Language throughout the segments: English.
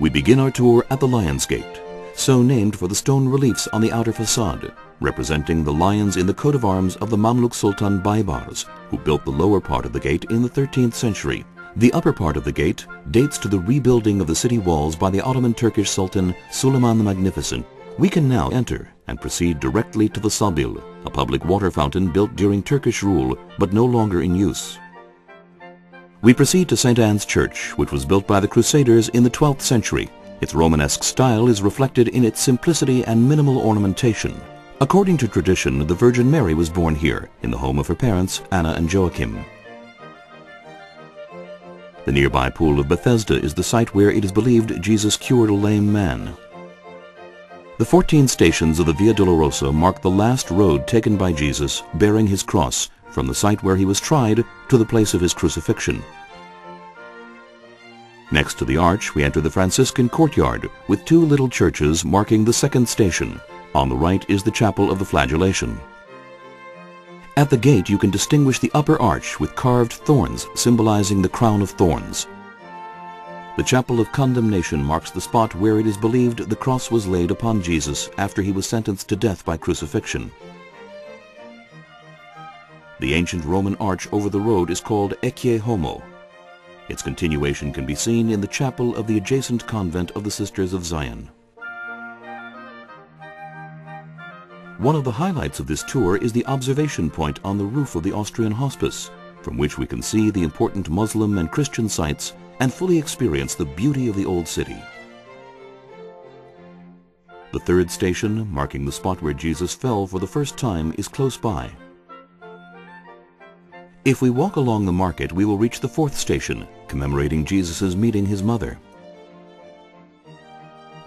We begin our tour at the Lion's Gate, so named for the stone reliefs on the outer facade, representing the lions in the coat of arms of the Mamluk Sultan Baybars, who built the lower part of the gate in the 13th century. The upper part of the gate dates to the rebuilding of the city walls by the Ottoman Turkish Sultan Suleiman the Magnificent. We can now enter and proceed directly to the Sabil, a public water fountain built during Turkish rule but no longer in use. We proceed to St. Anne's Church, which was built by the Crusaders in the 12th century. Its Romanesque style is reflected in its simplicity and minimal ornamentation. According to tradition, the Virgin Mary was born here, in the home of her parents, Anna and Joachim. The nearby pool of Bethesda is the site where it is believed Jesus cured a lame man. The 14 stations of the Via Dolorosa mark the last road taken by Jesus bearing his cross from the site where he was tried to the place of his crucifixion. Next to the arch, we enter the Franciscan courtyard with two little churches marking the second station. On the right is the Chapel of the Flagellation. At the gate you can distinguish the upper arch with carved thorns symbolizing the crown of thorns. The Chapel of Condemnation marks the spot where it is believed the cross was laid upon Jesus after he was sentenced to death by crucifixion. The ancient Roman arch over the road is called Ecce Homo. Its continuation can be seen in the chapel of the adjacent convent of the Sisters of Zion. One of the highlights of this tour is the observation point on the roof of the Austrian Hospice, from which we can see the important Muslim and Christian sites and fully experience the beauty of the old city. The third station, marking the spot where Jesus fell for the first time, is close by. If we walk along the market, we will reach the fourth station, commemorating Jesus' meeting his mother.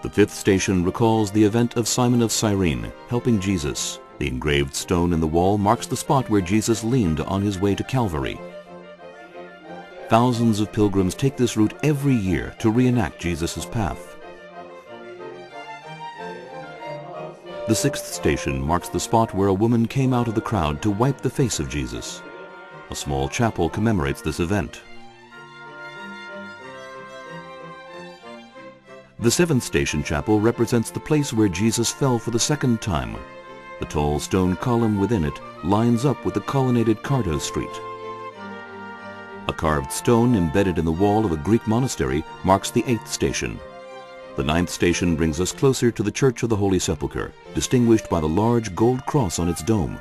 The fifth station recalls the event of Simon of Cyrene helping Jesus. The engraved stone in the wall marks the spot where Jesus leaned on his way to Calvary. Thousands of pilgrims take this route every year to reenact Jesus' path. The sixth station marks the spot where a woman came out of the crowd to wipe the face of Jesus. A small chapel commemorates this event. The seventh station chapel represents the place where Jesus fell for the second time. The tall stone column within it lines up with the colonnaded Cardo Street. A carved stone embedded in the wall of a Greek monastery marks the eighth station. The ninth station brings us closer to the Church of the Holy Sepulchre, distinguished by the large gold cross on its dome.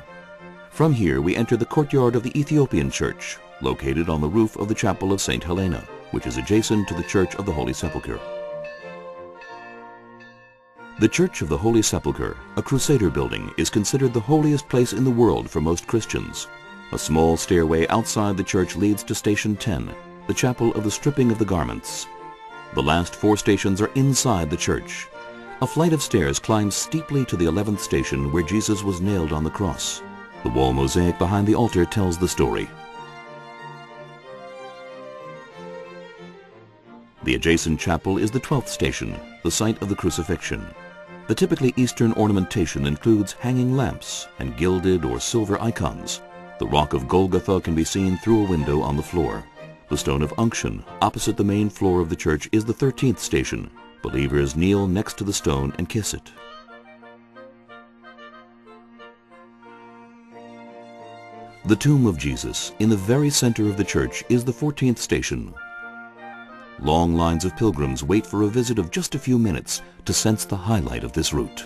From here we enter the courtyard of the Ethiopian Church, located on the roof of the Chapel of St. Helena, which is adjacent to the Church of the Holy Sepulchre. The Church of the Holy Sepulchre, a Crusader building, is considered the holiest place in the world for most Christians. A small stairway outside the church leads to Station 10, the Chapel of the Stripping of the Garments. The last four stations are inside the church. A flight of stairs climbs steeply to the 11th station where Jesus was nailed on the cross. The wall mosaic behind the altar tells the story. The adjacent chapel is the 12th station, the site of the crucifixion. The typically Eastern ornamentation includes hanging lamps and gilded or silver icons. The rock of Golgotha can be seen through a window on the floor. The stone of unction, opposite the main floor of the church, is the 13th station. Believers kneel next to the stone and kiss it. The tomb of Jesus, in the very center of the church, is the 14th station. Long lines of pilgrims wait for a visit of just a few minutes to sense the highlight of this route.